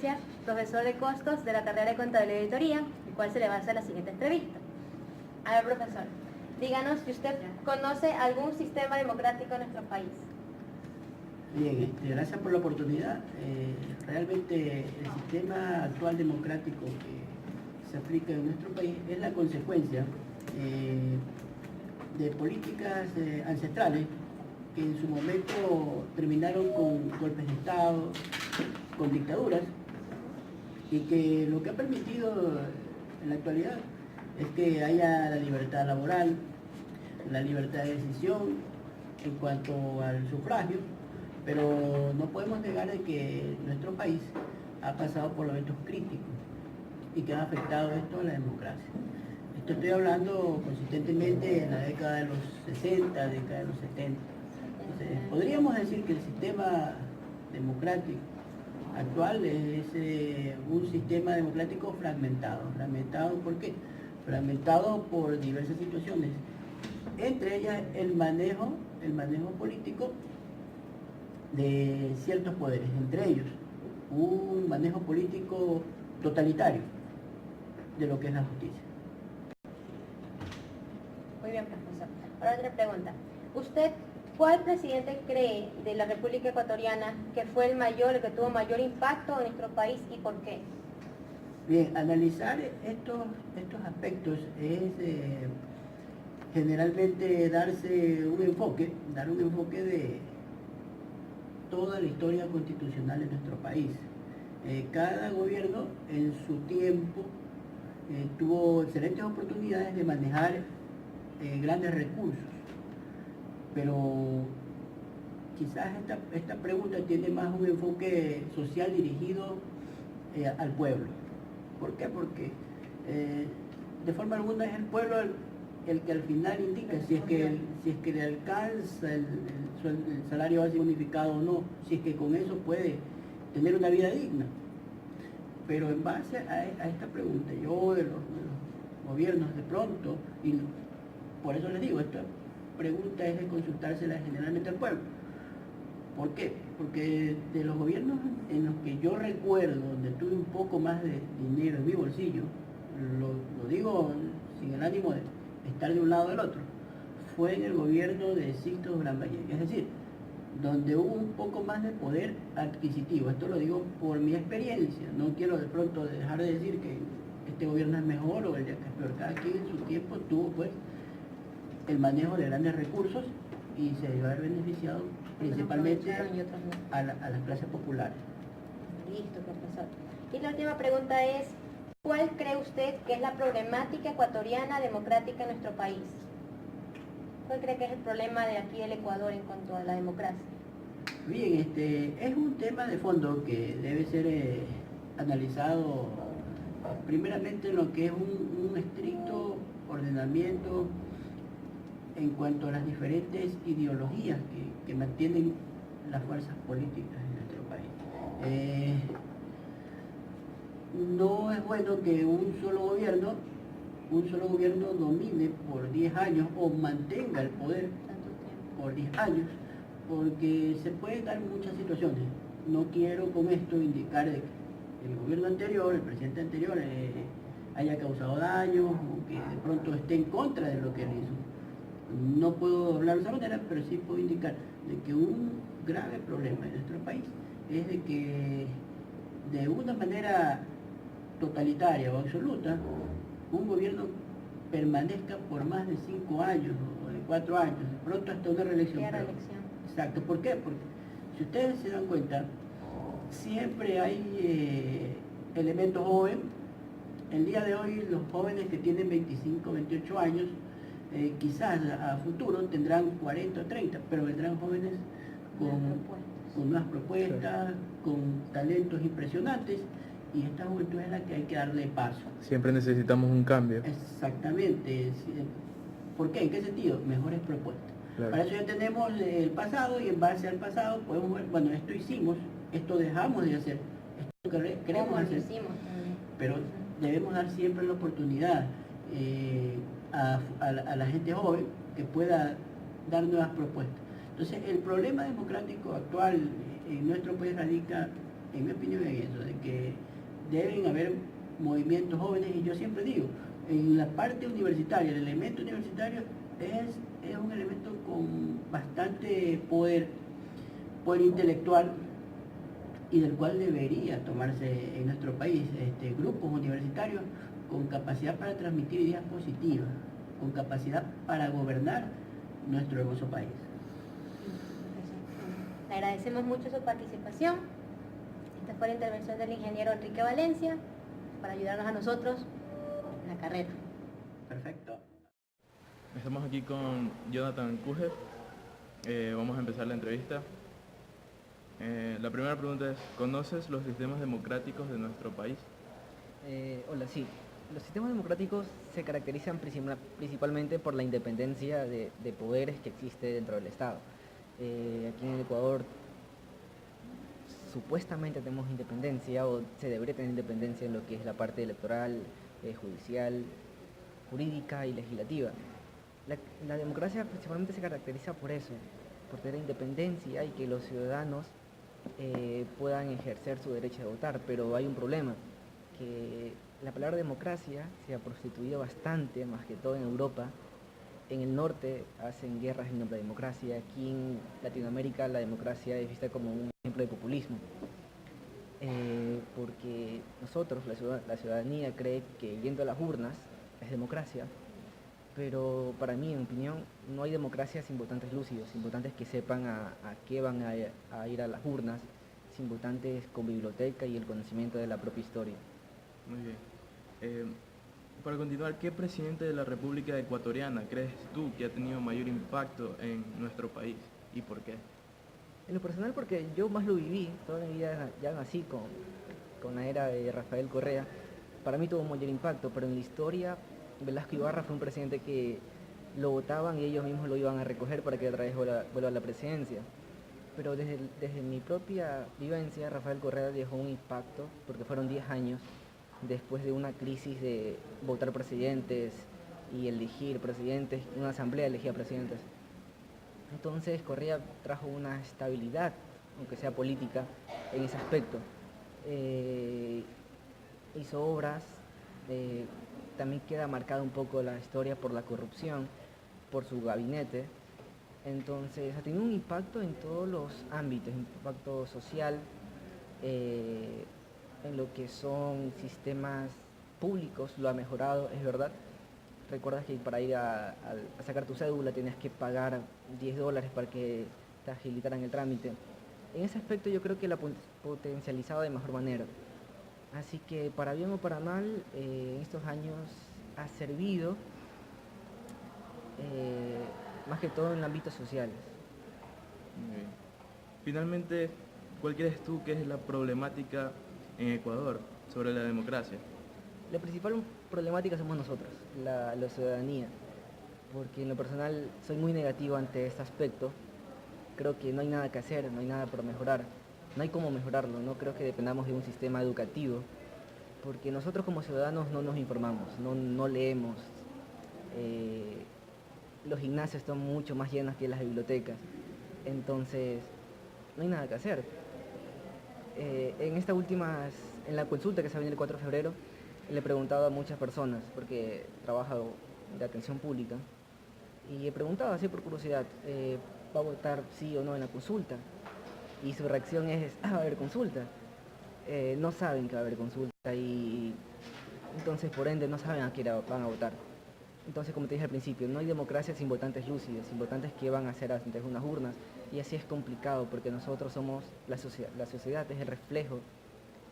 Valencia, profesor de costos de la carrera de Contabilidad y Auditoría, el cual se le va a hacer la siguiente entrevista. A ver, profesor, díganos si usted conoce algún sistema democrático en nuestro país. Bien, gracias por la oportunidad. Realmente el sistema actual democrático que se aplica en nuestro país es la consecuencia de políticas ancestrales que en su momento terminaron con golpes de Estado, con dictaduras, y que lo que ha permitido en la actualidad es que haya la libertad laboral, la libertad de decisión en cuanto al sufragio, pero no podemos negar de que nuestro país ha pasado por momentos críticos y que ha afectado esto a la democracia. Esto estoy hablando consistentemente en la década de los 60, década de los 70. Entonces, podríamos decir que el sistema democrático actual es un sistema democrático fragmentado. ¿Fragmentado por qué? Fragmentado por diversas situaciones, entre ellas el manejo político de ciertos poderes, entre ellos un manejo político totalitario de lo que es la justicia. Muy bien, profesor. Ahora otra pregunta. ¿Usted cuál presidente cree de la República Ecuatoriana que fue el que tuvo mayor impacto en nuestro país y por qué? Bien, analizar estos aspectos es generalmente dar un enfoque de toda la historia constitucional de nuestro país. Cada gobierno en su tiempo tuvo excelentes oportunidades de manejar grandes recursos, pero quizás esta pregunta tiene más un enfoque social dirigido al pueblo. ¿Por qué? Porque de forma alguna es el pueblo el que al final indica si es que le alcanza el salario básico unificado o no, si es que con eso puede tener una vida digna. Pero en base a esta pregunta, yo de los gobiernos de pronto, y por eso les digo, esta pregunta es de consultársela generalmente al pueblo. ¿Por qué? Porque de los gobiernos en los que yo recuerdo, donde tuve un poco más de dinero en mi bolsillo, lo digo sin el ánimo de estar de un lado o del otro, fue en el gobierno de Sixto Durán Ballester, es decir, donde hubo un poco más de poder adquisitivo. Esto lo digo por mi experiencia, no quiero de pronto dejar de decir que este gobierno es mejor o el de acá es peor. Cada quien en su tiempo tuvo pues el manejo de grandes recursos y se debió haber beneficiado principalmente a las clases populares. Listo, profesor. Y la última pregunta es, ¿cuál cree usted que es la problemática ecuatoriana democrática en nuestro país? ¿Cuál cree que es el problema de aquí del Ecuador en cuanto a la democracia? Bien, es un tema de fondo que debe ser analizado primeramente en lo que es un estricto ordenamiento en cuanto a las diferentes ideologías que mantienen las fuerzas políticas en nuestro país. No es bueno que un solo gobierno domine por 10 años o mantenga el poder por 10 años, porque se pueden dar muchas situaciones. No quiero con esto indicar que el gobierno anterior, el presidente anterior, haya causado daños o que de pronto esté en contra de lo que él hizo. No puedo hablar de esa manera, pero sí puedo indicar de que un grave problema en nuestro país es de que de una manera totalitaria o absoluta, un gobierno permanezca por más de 5 años o de 4 años, de pronto hasta una reelección. Exacto, ¿por qué? Porque si ustedes se dan cuenta, siempre hay elementos jóvenes. El día de hoy los jóvenes que tienen 25, 28 años, quizás a futuro tendrán 40 o 30, pero vendrán jóvenes con nuevas propuestas, con talentos impresionantes, y esta juventud es la que hay que darle paso. Siempre necesitamos un cambio. Exactamente. ¿Por qué? ¿En qué sentido? Mejores propuestas. Claro. Para eso ya tenemos el pasado, y en base al pasado podemos ver, bueno, esto hicimos, esto dejamos de hacer, esto queremos hacer, pero debemos dar siempre la oportunidad a la gente joven que pueda dar nuevas propuestas. Entonces, el problema democrático actual en nuestro país radica en mi opinión es eso, de que deben haber movimientos jóvenes, y yo siempre digo, en la parte universitaria, el elemento universitario es un elemento con bastante poder intelectual, y del cual debería tomarse en nuestro país grupos universitarios con capacidad para transmitir ideas positivas, con capacidad para gobernar nuestro hermoso país. Le agradecemos mucho su participación. Esta fue la intervención del ingeniero Enrique Valencia para ayudarnos a nosotros en la carrera. Perfecto. Estamos aquí con Jonathan Kujer. Vamos a empezar la entrevista. La primera pregunta es, ¿conoces los sistemas democráticos de nuestro país? Hola, sí. Los sistemas democráticos se caracterizan principalmente por la independencia de poderes que existe dentro del Estado. Aquí en el Ecuador supuestamente tenemos independencia, o se debería tener independencia en lo que es la parte electoral, judicial, jurídica y legislativa. La democracia principalmente se caracteriza por eso, por tener independencia y que los ciudadanos puedan ejercer su derecho de votar, pero hay un problema, que la palabra democracia se ha prostituido bastante, más que todo en Europa. En el norte hacen guerras en nombre de democracia, aquí en Latinoamérica la democracia es vista como un ejemplo de populismo, porque nosotros, la ciudadanía, cree que yendo a las urnas es democracia, pero para mí, en mi opinión, no hay democracia sin votantes lúcidos, sin votantes que sepan a qué van a ir a las urnas, sin votantes con biblioteca y el conocimiento de la propia historia. Muy bien. Para continuar, ¿qué presidente de la República Ecuatoriana crees tú que ha tenido mayor impacto en nuestro país y por qué? En lo personal, porque yo más lo viví, toda mi vida ya nací con la era de Rafael Correa, para mí tuvo mayor impacto, pero en la historia Velasco Ibarra fue un presidente que lo votaban y ellos mismos lo iban a recoger para que otra vez vuelva a la presidencia. Pero desde mi propia vivencia, Rafael Correa dejó un impacto, porque fueron 10 años después de una crisis de votar presidentes y elegir presidentes, una asamblea elegía presidentes. Entonces Correa trajo una estabilidad, aunque sea política, en ese aspecto. Hizo obras, también queda marcada un poco la historia por la corrupción, por su gabinete. Entonces ha tenido un impacto en todos los ámbitos, impacto social, en lo que son sistemas públicos, lo ha mejorado, es verdad. Recuerdas que para ir a sacar tu cédula tenías que pagar $10 para que te agilitaran el trámite. En ese aspecto yo creo que la potencializado de mejor manera. Así que para bien o para mal, en estos años ha servido, más que todo en el ámbito social. Muy bien. Finalmente, ¿cuál crees tú que es la problemática en Ecuador sobre la democracia? La principal problemática somos nosotros, la ciudadanía, porque en lo personal soy muy negativo ante este aspecto. Creo que no hay nada que hacer, no hay nada por mejorar, no hay cómo mejorarlo, no creo que dependamos de un sistema educativo, porque nosotros como ciudadanos no nos informamos, no leemos. Los gimnasios están mucho más llenos que las bibliotecas, entonces no hay nada que hacer. En la consulta que se va a venir el 4 de febrero, le he preguntado a muchas personas, porque trabajo de atención pública, y he preguntado así por curiosidad, ¿va a votar sí o no en la consulta? Y su reacción es, va a haber consulta. No saben que va a haber consulta y entonces por ende no saben a quién van a votar. Entonces, como te dije al principio, no hay democracia sin votantes lúcidos, sin votantes que van a hacer ante unas urnas, y así es complicado porque nosotros somos, la sociedad es el reflejo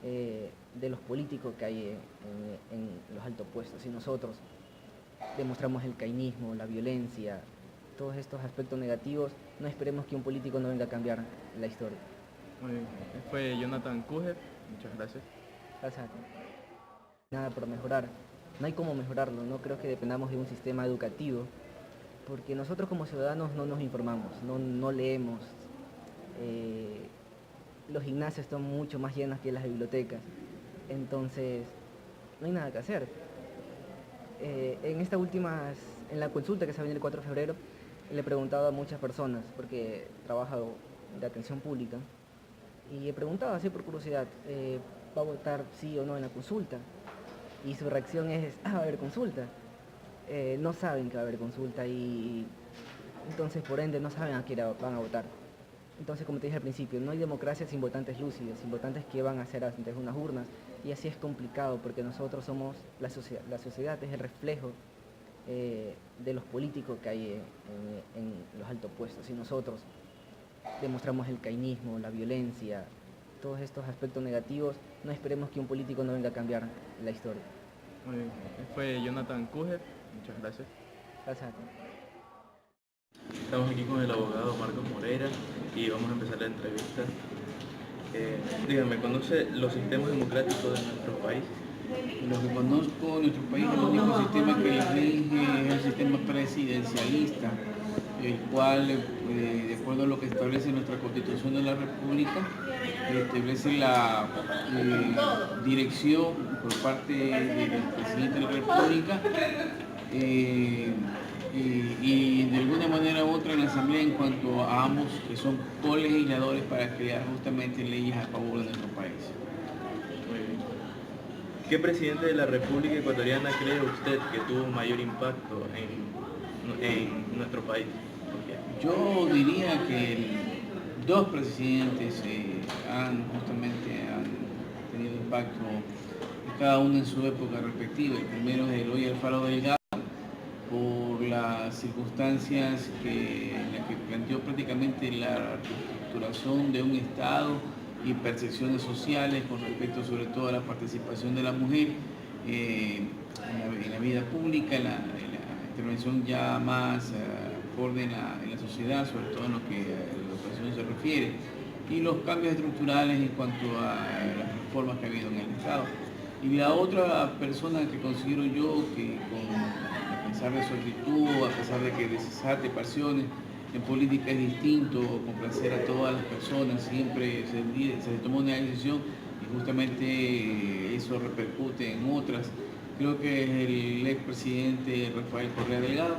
de los políticos que hay en los altos puestos, y nosotros demostramos el cainismo, la violencia, todos estos aspectos negativos. No esperemos que un político no venga a cambiar la historia. Muy bien. Fue Jonathan Kujer, muchas gracias. Gracias a ti. Nada por mejorar, no hay cómo mejorarlo, no creo que dependamos de un sistema educativo, porque nosotros como ciudadanos no nos informamos, no leemos. Los gimnasios están mucho más llenos que las bibliotecas, entonces no hay nada que hacer. En la consulta que se va a venir el 4 de febrero, le he preguntado a muchas personas, porque trabajo de atención pública, Y he preguntado así por curiosidad, ¿va a votar sí o no en la consulta? Y su reacción es, va a haber consulta. No saben que va a haber consulta y entonces por ende no saben a quién van a votar. Entonces, como te dije al principio, no hay democracia sin votantes lúcidos, sin votantes que van a hacer ante unas urnas. Y así es complicado porque nosotros somos, la sociedad es el reflejo de los políticos que hay en los altos puestos. Y nosotros demostramos el cainismo, la violencia, todos estos aspectos negativos, no esperemos que un político no venga a cambiar la historia. Muy bien. Fue Jonathan Kujer, muchas gracias. Gracias a ti. Estamos aquí con el abogado Marcos Moreira y vamos a empezar la entrevista. Dígame, ¿conoce los sistemas democráticos de nuestro país? Lo que conozco de nuestro país, el único sistema que rige es el sistema presidencialista, el cual, de acuerdo a lo que establece nuestra Constitución de la República, establece la dirección por parte del presidente de la República y de alguna manera u otra en la Asamblea en cuanto a ambos que son colegisladores para crear justamente leyes a favor de nuestro país. Muy bien. ¿Qué presidente de la República Ecuatoriana cree usted que tuvo un mayor impacto en nuestro país? ¿Por qué? Yo diría que dos presidentes han tenido impacto, cada uno en su época respectiva. El primero es Eloy Alfaro Delgado, por las circunstancias en las que planteó prácticamente la reestructuración de un Estado y percepciones sociales con respecto sobre todo a la participación de la mujer en la vida pública, en la intervención ya más acorde en la sociedad, sobre todo en lo que a la educación se refiere, y los cambios estructurales en cuanto a las reformas que ha habido en el Estado. Y la otra persona que considero yo que a pesar de su actitud, a pesar de que desate pasiones, en política es distinto, complacer a todas las personas, siempre se toma una decisión y justamente eso repercute en otras. Creo que es el expresidente Rafael Correa Delgado,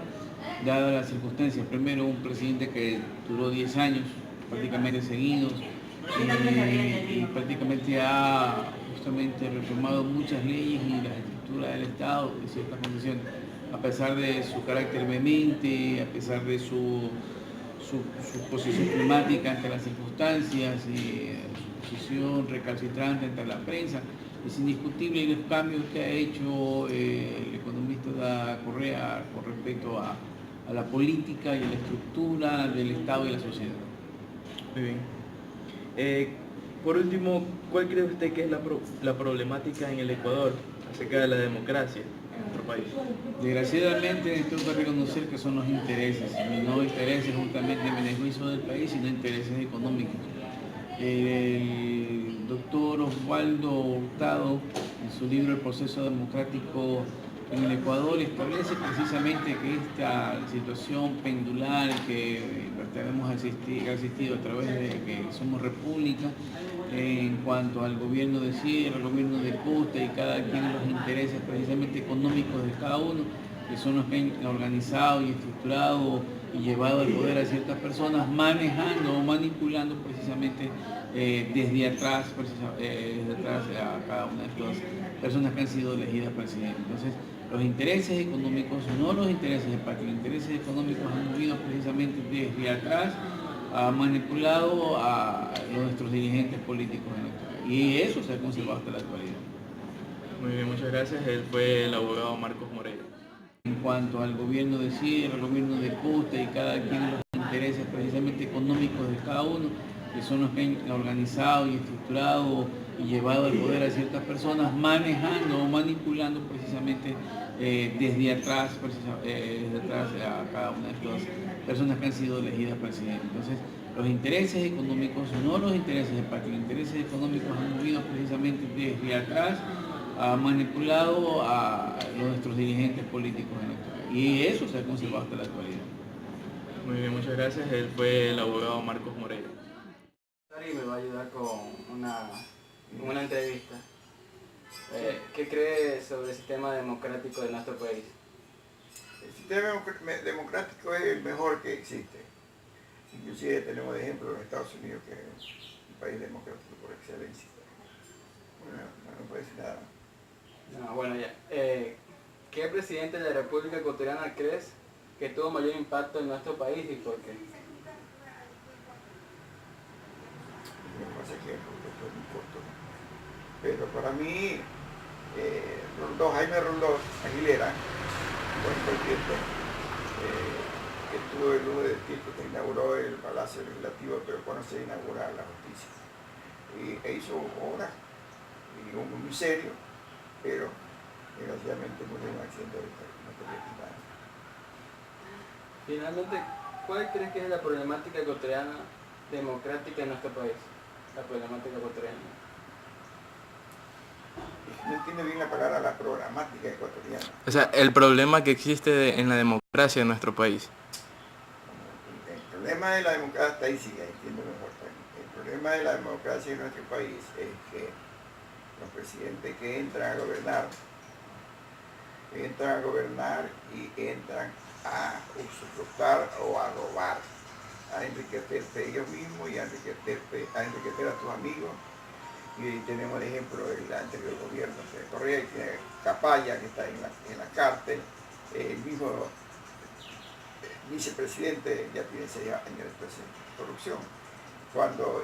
dadas las circunstancias. Primero, un presidente que duró 10 años prácticamente seguidos y prácticamente ha justamente reformado muchas leyes y la estructura del Estado en ciertas condiciones, a pesar de su carácter vehemente, a pesar de su posición climática ante las circunstancias y su posición recalcitrante ante la prensa. Es indiscutible los cambios que ha hecho el economista Correa con respecto a la política y a la estructura del Estado y la sociedad. Muy bien. Por último, ¿cuál cree usted que es la problemática en el Ecuador acerca de la democracia en nuestro país? Desgraciadamente tengo que reconocer que son los intereses, y no intereses justamente en beneficio del país, sino intereses económicos. El doctor Osvaldo Hurtado, en su libro El proceso democrático en el Ecuador, establece precisamente que esta situación pendular que hemos asistido a través de que somos república, en cuanto al gobierno de sierra, al gobierno de costa y cada quien los intereses precisamente económicos de cada uno, que son los que han organizado y estructurado y llevado al poder a ciertas personas, manejando o manipulando precisamente desde atrás a cada una de estas personas que han sido elegidas presidentes. Entonces, los intereses económicos, no los intereses de patria, los intereses económicos han movido precisamente desde atrás, ha manipulado a nuestros dirigentes políticos en nuestro país. Y eso se ha conservado hasta la actualidad. Muy bien, muchas gracias. Él fue el abogado Marcos Moreira. En cuanto al gobierno de sierra, al gobierno de costa y cada quien los intereses precisamente económicos de cada uno, que son los que han organizado y estructurado y llevado al poder a ciertas personas, manejando o manipulando precisamente desde atrás a cada una de estas personas que han sido elegidas presidentes. Entonces, los intereses económicos, no los intereses de patria, los intereses económicos han movido precisamente desde atrás, ha manipulado a nuestros dirigentes políticos en nuestro país. Y eso se ha conservado hasta la actualidad. Muy bien, muchas gracias. Él fue el abogado Marcos Moreira. Y me va a ayudar con una entrevista. ¿Qué cree sobre el sistema democrático de nuestro país? El sistema democrático es el mejor que existe. Inclusive tenemos de ejemplo los Estados Unidos, que país democrático por excelencia. Bueno, no puede decir nada. No, bueno, ya. ¿Qué presidente de la República Ecuatoriana crees que tuvo mayor impacto en nuestro país y por qué? Lo que pasa es que esto es muy corto, ¿no? Pero para mí, Jaime Roldós Aguilera, buen presidente, que tuvo el lujo del tiempo que inauguró el Palacio Legislativo, pero cuando se inaugura la justicia. E hizo obras, y muy serio, pero desgraciadamente murió en un accidente ahorita, no podía quitar. Finalmente, ¿cuál crees que es la problemática ecuatoriana democrática en nuestro país? La problemática ecuatoriana. No entiendo bien la palabra la programática ecuatoriana. O sea, el problema que existe en la democracia en nuestro país. El problema de la democracia, ahí sí, ahí entiendo mejor. El problema de la democracia en nuestro país es que los presidentes que entran a gobernar y entran a usufructar o a robar, a enriquecerse ellos mismos y a enriquecer a tus amigos. Y tenemos el ejemplo del anterior gobierno de Correa, y tiene Capaya, que está en la cárcel, el mismo vicepresidente ya tiene 6 años de corrupción. Cuando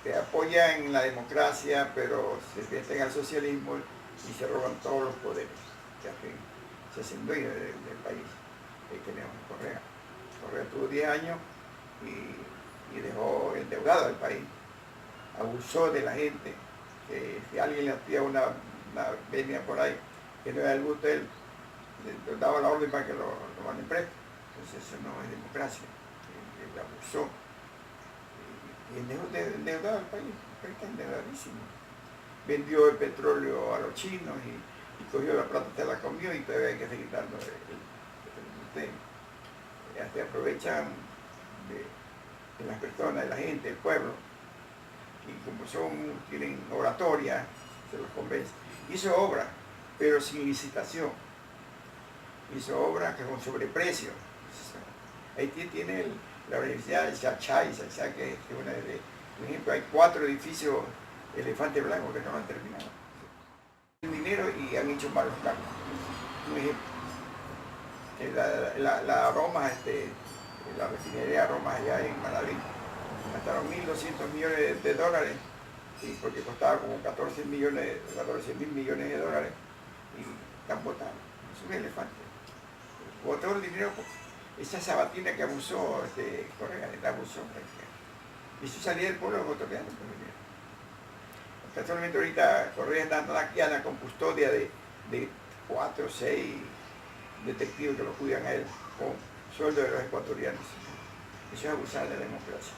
te apoyan en la democracia, pero se meten al socialismo y se roban todos los poderes, se hacen dueños del país. Ahí tenemos a Correa. Correa tuvo 10 años y dejó endeudado al país. Abusó de la gente, que si alguien le hacía una venia por ahí que no era el gusto de él, le daba la orden para que lo manden preso. Entonces eso no es democracia. Él abusó y dejó endeudado al país. El país está endeudadísimo. Vendió el petróleo a los chinos y cogió la plata, se la comió y todavía hay que seguir dando el se aprovechan de las personas, de la gente, del pueblo. Y como tienen oratoria, se los convence. Hizo obra, pero sin licitación. Hizo obra que con sobreprecio. Ahí tiene la Universidad de Xachay, que es una por ejemplo, hay 4 edificios elefante blanco que no han terminado. El dinero y han hecho malos cambios. Un ejemplo, la Roma, la refinería Roma allá en Manaví, gastaron 1.200 millones de dólares, ¿sí? Porque costaba como 14 mil millones de dólares y están botando. Es un elefante. Botó el dinero, esa sabatina que abusó Correa, la abusó. Y eso salía del pueblo ecuatoriano. Casualmente ahorita Correa anda con custodia de 4 o 6 detectives que lo cuidan a él con sueldo de los ecuatorianos. Eso es abusar de la democracia.